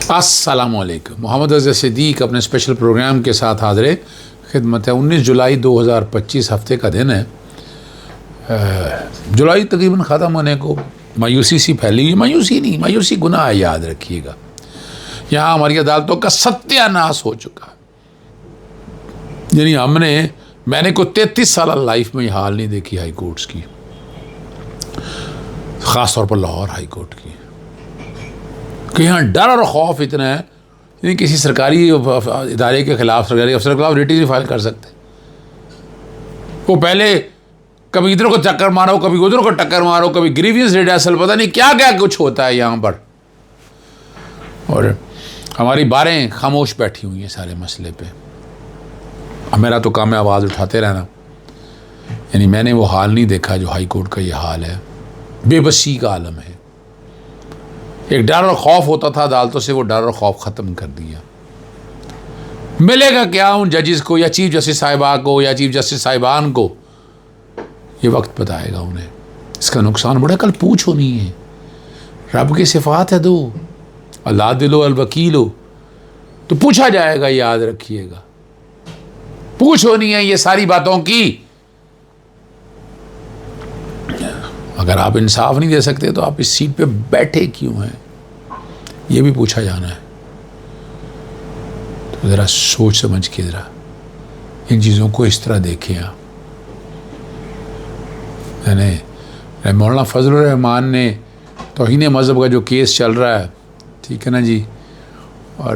अस्सलामुअलैकुम। मोहम्मद अज़हर सिद्दीक़ अपने special programme के साथ हाज़िर खिदमत है। 19 जुलाई 2025 हफ्ते का दिन है। जुलाई तकरीबन ख़त्म होने को मायूसी सी फैली हुई। मायूसी नहीं, मायूसी गुनाह है, याद रखिएगा। यहाँ हमारी अदालतों का सत्यानाश हो चुका है। यानी मैंने को 33 साल लाइफ में ये हाल नहीं देखी हाई कोर्ट्स की, ख़ास तौर पर लाहौर हाई कोर्ट की, कि यहाँ डर और खौफ इतना है। यानी किसी सरकारी इदारे के खिलाफ, सरकारी अफसर के खिलाफ रिट नहीं फाइल कर सकते। वो पहले कभी इधर को चक्कर मारो, कभी उधर को टक्कर मारो, कभी ग्रीवियंस रिडर्सल, पता नहीं क्या क्या कुछ होता है यहाँ पर। और हमारी बारें खामोश बैठी हुई हैं सारे मसले पे। अब मेरा तो काम है आवाज़ उठाते रहना। यानी मैंने वो हाल नहीं देखा जो हाई कोर्ट का ये हाल है। बेबसी का आलम है। एक डर और खौफ होता था अदालतों से, वो डर और खौफ ख़त्म कर दिया। मिलेगा क्या उन जजेस को, या चीफ जस्टिस साहिबा को, या चीफ जस्टिस साहिबान को, ये वक्त बताएगा उन्हें। इसका नुकसान बड़ा। कल पूछो नहीं है, रब की सिफात है दो, अल्लाह दिलो अल वकीलो, तो पूछा जाएगा, याद रखिएगा। पूछो नहीं है ये सारी बातों की। अगर आप इंसाफ नहीं दे सकते तो आप इस सीट पे बैठे क्यों हैं, ये भी पूछा जाना है। तो ज़रा सोच समझ के ज़रा इन चीज़ों को इस तरह देखें आप। मैंने मौलाना फजलुर रहमान ने तौहीन मज़हब का जो केस चल रहा है, ठीक है ना जी, और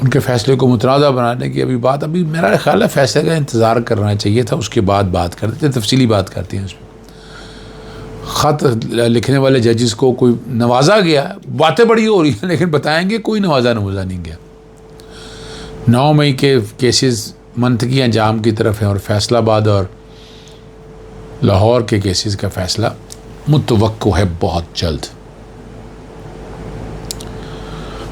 उनके फ़ैसले को मुतनाज़ा बनाने की अभी मेरा ख्याल है फ़ैसले का इंतज़ार करना चाहिए था, उसके बाद बात करते थे, तफसीली बात करते हैं। उसमें ख़त लिखने वाले जजेस को कोई नवाजा गया, बातें बड़ी हो रही हैं, लेकिन बताएंगे कोई नवाजा नहीं गया। 9 मई के केसेस मंतकी अंजाम की तरफ हैं और फैसलाबाद और लाहौर के केसेस का फ़ैसला मुतवक्को है बहुत जल्द।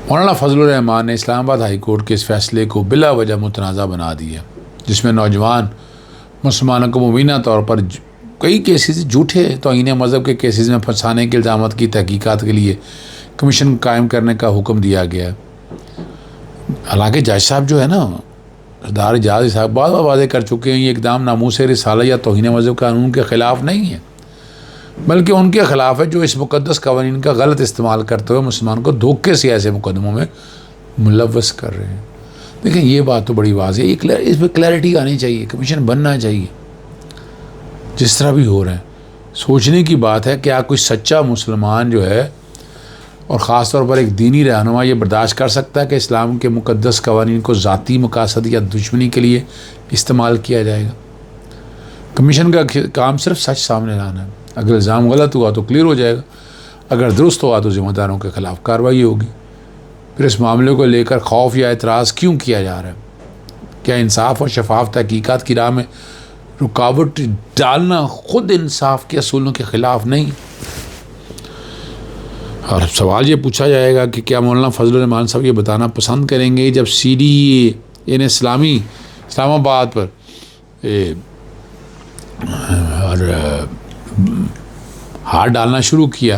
मौलाना फजलुर रहमान ने इस्लामाबाद हाई कोर्ट के इस फैसले को बिला वजह मुतनाज़ा बना दिया, जिसमें नौजवान मुसलमानों को मुबीना तौर पर कई केसेस झूठे तौहीन मज़हब के केसेस में फंसाने के इल्ज़ामात की तहकीकात के लिए कमीशन कायम करने का हुक्म दिया गया। हालांकि जज साहब जो है ना, सरदार एजाज साहब बहुत वादे कर चुके हैं, ये इक़दाम नामूस रिसाला या तौहीन मज़हब कानून के ख़िलाफ़ नहीं है, बल्कि उनके ख़िलाफ़ है जो इस मुक़द्दस कवानीन का गलत इस्तेमाल करते हुए मुसलमान को धोखे से ऐसे मुकदमों में मुलव्वस कर रहे हैं। देखिए ये बात तो बड़ी वाज़ेह है, इसमें क्लैरिटी आनी चाहिए, कमीशन बनना चाहिए। जिस तरह भी हो रहा है, सोचने की बात है, क्या कोई सच्चा मुसलमान जो है और ख़ास तौर पर एक दीनी रहनुमा ये बर्दाश्त कर सकता है कि इस्लाम के मुक़द्दस कवानीन को ज़ाती मकासद या दुश्मनी के लिए इस्तेमाल किया जाएगा। कमीशन का काम सिर्फ सच सामने लाना है। अगर इल्ज़ाम गलत हुआ तो क्लियर हो जाएगा, अगर दुरुस्त हुआ तो ज़िम्मेदारों के ख़िलाफ़ कार्रवाई होगी। फिर इस मामले को लेकर खौफ या एतराज़ क्यों किया जा रहा है? क्या इंसाफ और शफाफ तहकीकात की राह में रुकावट डालना खुद इंसाफ के असूलों के ख़िलाफ़ नहीं? और सवाल ये पूछा जाएगा कि क्या मौलाना फजलुर रहमान साहब ये बताना पसंद करेंगे जब CDA इन इस्लामाबाद पर और हाथ डालना शुरू किया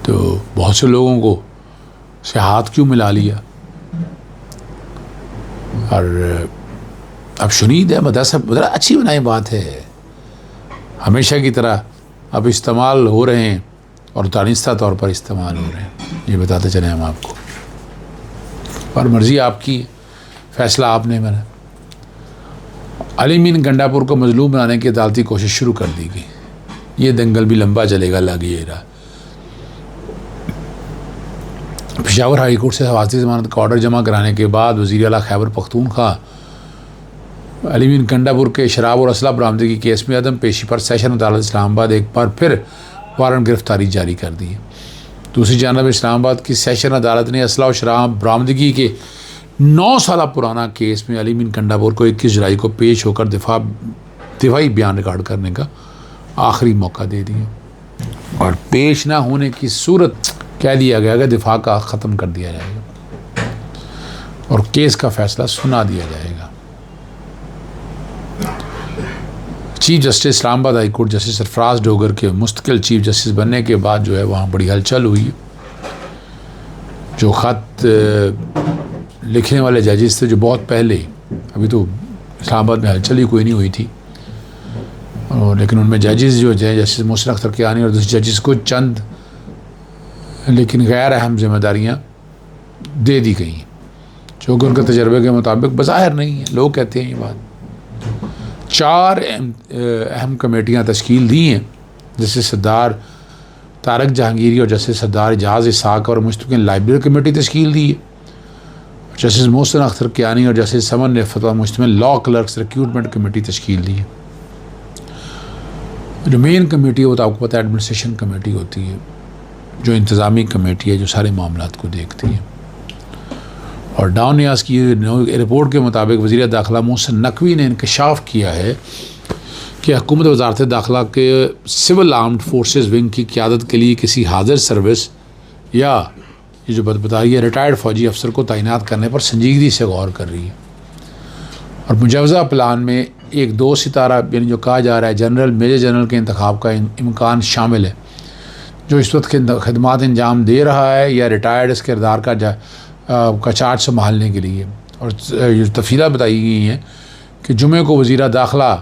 तो बहुत से लोगों को से हाथ क्यों मिला लिया? और अब शुनीद है, मदरसा अच्छी बनाई बात है, हमेशा की तरह अब इस्तेमाल हो रहे हैं और दानिस्ता तौर पर इस्तेमाल हो रहे हैं, ये बताते चले हम आपको। और मर्ज़ी आपकी, फ़ैसला आपने बना। अली मीन गंडापुर को मजलूम बनाने की अदालती कोशिश शुरू कर दी गई। ये दंगल भी लंबा चलेगा, लगे रहा। पेशावर हाई कोर्ट से हवासी ज़मानत का ऑर्डर जमा कराने के बाद वज़ीर आला खैबर पख्तूनख्वा अली मीन गंडापुर के शराब और असला बरामदगी केस में अदम पेशी पर सेशन अदालत इस्लामाबाद एक बार फिर वारंट गिरफ्तारी जारी कर दी है। दूसरी जानब इस्लामाबाद की सेशन अदालत ने असला और शराब बरामदगी के 9 साल पुराना केस में अली मीन गंडापुर को 21 जुलाई को पेश होकर दिफाई बयान रिकॉर्ड करने का आखिरी मौका दे दिया और पेश ना होने की सूरत कह दिया गया कि दिफा का ख़त्म कर दिया जाएगा और केस का फ़ैसला सुना दिया जाएगा। Chief justice Islamabad high court justice Sarfaraz Dogar के मुस्तकिल चीफ जस्टिस बनने के बाद जो है वहाँ बड़ी हलचल हुई। जो ख़त लिखने वाले जजेस थे, जो बहुत पहले, अभी तो इस्लामाबाद में हलचल ही कोई नहीं हुई थी, और लेकिन उनमें जजेस जो हैं जस्टिस मोहसिन अख्तर कियानी और दूसरे जजेस को चंद लेकिन गैर अहम जिम्मेदारियाँ दे दी गई, जो कि उनके तजर्बे के मुताबिक बज़ाहिर नहीं है। लोग कहते हैं ये बात। 4 अहम कमेटियाँ तश्कील दी हैं, जैसे सरदार तारक जहांगीरी और जस्टिस सरदार एजाज इसाक और मुस्तकिल लाइब्रेरी कमेटी तश्कील दी है। जस्टिस मोहसिन अख्तर कियानी और जस्टिस समन ने फतवा मुश्तमिल लॉ क्लर्क्स रिक्रूटमेंट कमेटी तश्कील दी है। जो मेन कमेटी है वो तो आपको पता है एडमिनिस्ट्रेशन कमेटी होती है, जो इंतज़ामी कमेटी है, जो सारे मामलात को देखती है। और डाउन न्यास की रिपोर्ट के मुताबिक वज़ीर दाखिला मोहसिन नकवी ने इंकशाफ किया है कि हुकूमत वज़ारत दाखिला के सिविल आर्म्ड फोर्सेस विंग की क़यादत के लिए किसी हाजिर सर्विस या ये जो बता रही है रिटायर्ड फ़ौजी अफसर को तैनात करने पर संजीदगी से गौर कर रही है। और मुजवज़ा प्लान में एक 2 सितारा यानी जो कहा जा रहा है जनरल मेजर जनरल के इंतखाब का इम्कान शामिल है, जो इस वक्त खदमात अंजाम दे रहा है या रिटायर्ड इस किरदार का चार्ज संभालने के लिए। और ये तफसीलात बताई गई हैं कि जुमे को वज़ीर दाखिला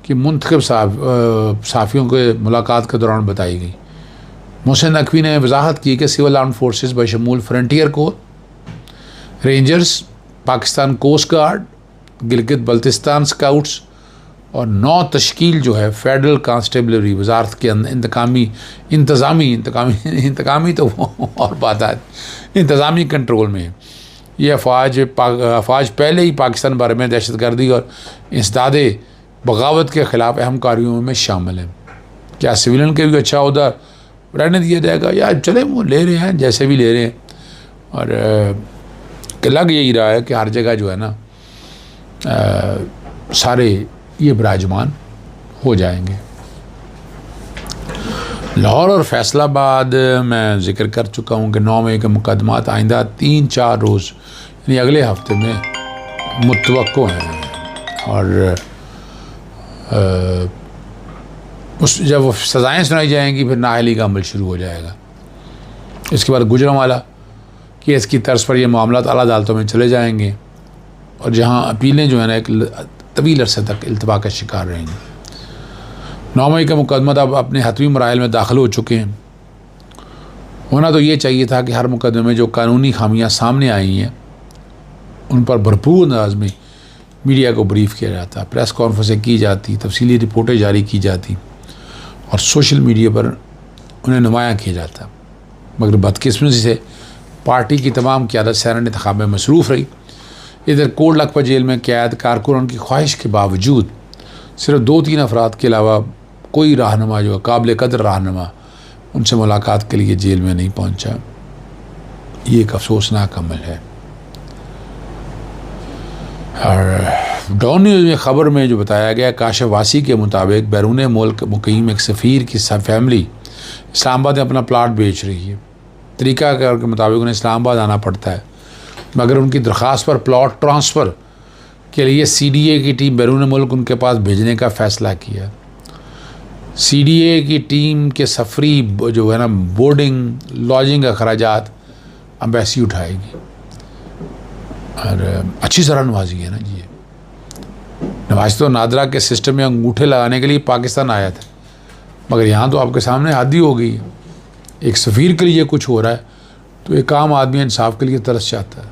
की मुंतखब साफ़ियों के मुलाकात के दौरान बताई गई। मोहसिन नकवी ने वजाहत की कि सिविल आर्म फोर्सेस बशमूल frontier corps, rangers, Pakistan coast guard, Gilgit Baltistan scouts और 9 तश्कील जो है फेडरल कांस्टेबलरी वजारत के इंतज़ामी तो और बात है, इंतज़ामी कंट्रोल में ये अफवाज पहले ही पाकिस्तान बारे में दहशतगर्दी और इंसदादे बगावत के ख़िलाफ़ अहम कार्यों में शामिल हैं। क्या सिविलियन के भी अच्छा उधर रहने दिया जाएगा या चले वो ले रहे हैं जैसे भी ले रहे हैं। और लग यही रहा है कि हर जगह जो है ना सारे ये विराजमान हो जाएंगे। लाहौर और फैसलाबाद मैं ज़िक्र कर चुका हूँ कि 9 मई के मुकदमात आइंदा 3-4 रोज़ यानी अगले हफ्ते में मुतवक्को हैं। और उस जब वो सज़ाएँ सुनाई जाएंगी फिर नाअहली का अमल शुरू हो जाएगा। इसके बाद गुजरांवाला केस की तर्ज पर यह मामला आला अदालतों में चले जाएंगे और जहाँ अपीलें जो है ना एक तवील अरसे तक इल्तवा का शिकार रहेंगी। 9 मई का मुकदमा अब अपने हतमी मराइल में दाखिल हो चुके हैं। होना तो ये चाहिए था कि हर मुकदमे में जो कानूनी खामियां सामने आई हैं उन पर भरपूर अंदाज में मीडिया को ब्रीफ़ किया जाता, प्रेस कॉन्फ्रेंसें की जाती, तफसीली रिपोर्टें जारी की जाती और सोशल मीडिया पर उन्हें नुमायाँ किया जाता। मगर बदकिस्मती से पार्टी की तमाम क़यादत सैनेट इंतखाब में मसरूफ़ रही। इधर कोट लखपत जेल में कैद कारकुनान की ख्वाहिश के बावजूद सिर्फ 2-3 अफराद के अलावा कोई रहनुमा जो काबिल कदर रहनुमा उनसे मुलाकात के लिए जेल में नहीं पहुंचा। ये एक अफसोसनाक अमल है। और डॉन न्यूज़ में ख़बर में जो बताया गया काशिफ वासी के मुताबिक बैरून मुल्क मुकीम एक सफ़ीर की फैमिली इस्लामाबाद में अपना प्लाट बेच रही है। तरीक़ाकार के मुताबिक उन्हें इस्लामाबाद आना पड़ता है, मगर उनकी दरख्वास्त पर प्लॉट ट्रांसफ़र के लिए CDA की टीम बैरून मुल्क उनके पास भेजने का फ़ैसला किया। CDA की टीम के सफरी जो है ना बोर्डिंग लॉजिंग अखराजात अम्बेसी उठाएगी। और अच्छी तरह नवाजी है ना जी। नवाज तो नादरा के सिस्टम में अंगूठे लगाने के लिए पाकिस्तान आया था, मगर यहाँ तो आपके सामने आदी हो गई है। एक सफ़ीर के लिए कुछ हो रहा है तो एक आम आदमी इंसाफ के लिए तरस जाता है।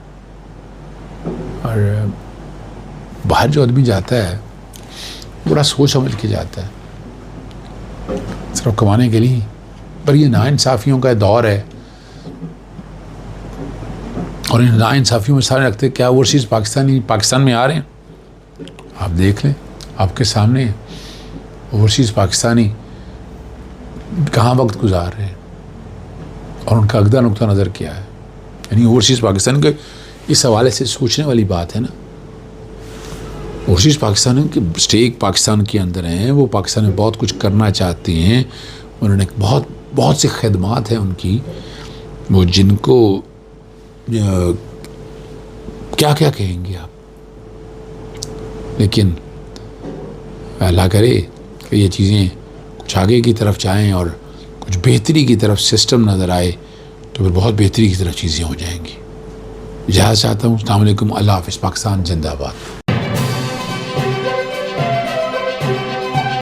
और बाहर जो आदमी जाता है बड़ा सोच समझ के जाता है सिर्फ कमाने के लिए, पर ये नाइंसाफ़ियों का दौर है। और इन नाइंसाफ़ियों में सारे रखते क्या ओवरसीज़ पाकिस्तान में आ रहे हैं। आप देख लें आपके सामने ओवरसीज़ पाकिस्तानी कहाँ वक्त गुजार रहे हैं और उनका अगदा नुक्ता नज़र क्या है। यानी ओवरसीज़ पाकिस्तान के इस हवाले से सोचने वाली बात है ना। ओवरसीज़ पाकिस्तान की स्टेक पाकिस्तान के अंदर हैं, वो पाकिस्तान में बहुत कुछ करना चाहते हैं। उन्होंने बहुत सी खदमात हैं उनकी, वो जिनको क्या क्या कहेंगे आप। लेकिन अल्लाह करे कि ये चीज़ें कुछ आगे की तरफ जाएं और कुछ बेहतरी की तरफ सिस्टम नज़र आए तो फिर बहुत बेहतरी की तरह चीज़ें हो जाएंगी। इजाज़त चाहता हूँ। अस्सलाम वालेकुम। अल्लाह हाफ़िज़। पाकिस्तान जिंदाबाद।